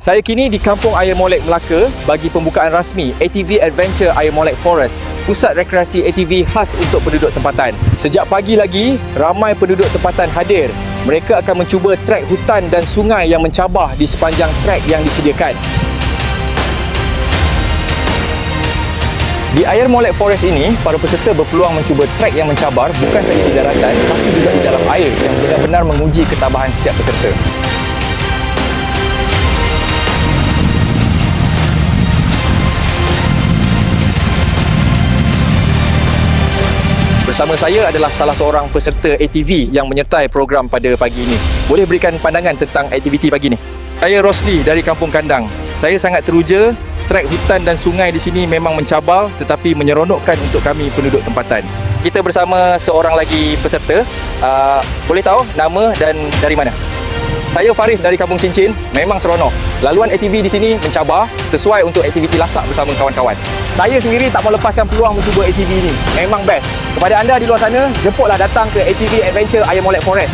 Saya kini di Kampung Ayer Molek, Melaka bagi pembukaan rasmi ATV Adventure Ayer Molek Forest, pusat rekreasi ATV khas untuk penduduk tempatan. Sejak pagi lagi, ramai penduduk tempatan hadir. Mereka akan mencuba trek hutan dan sungai yang mencabar di sepanjang trek yang disediakan. Di Ayer Molek Forest ini, para peserta berpeluang mencuba trek yang mencabar bukan sahaja di daratan, tapi juga di dalam air yang benar-benar menguji ketabahan setiap peserta. Bersama saya adalah salah seorang peserta ATV yang menyertai program pada pagi ini. Boleh berikan pandangan tentang aktiviti pagi ni? Saya Rosli dari Kampung Kandang. Saya sangat teruja, trek hutan dan sungai di sini memang mencabar tetapi menyeronokkan untuk kami penduduk tempatan. Kita bersama seorang lagi peserta. Boleh tahu nama dan dari mana? Saya Faris dari Kampung Cincin. Memang seronok. Laluan ATV di sini mencabar sesuai untuk aktiviti lasak bersama kawan-kawan. Saya sendiri tak mau lepaskan peluang mencuba ATV ini. Memang best. Kepada anda di luar sana, jemputlah datang ke ATV Adventure Ayer Molek Forest.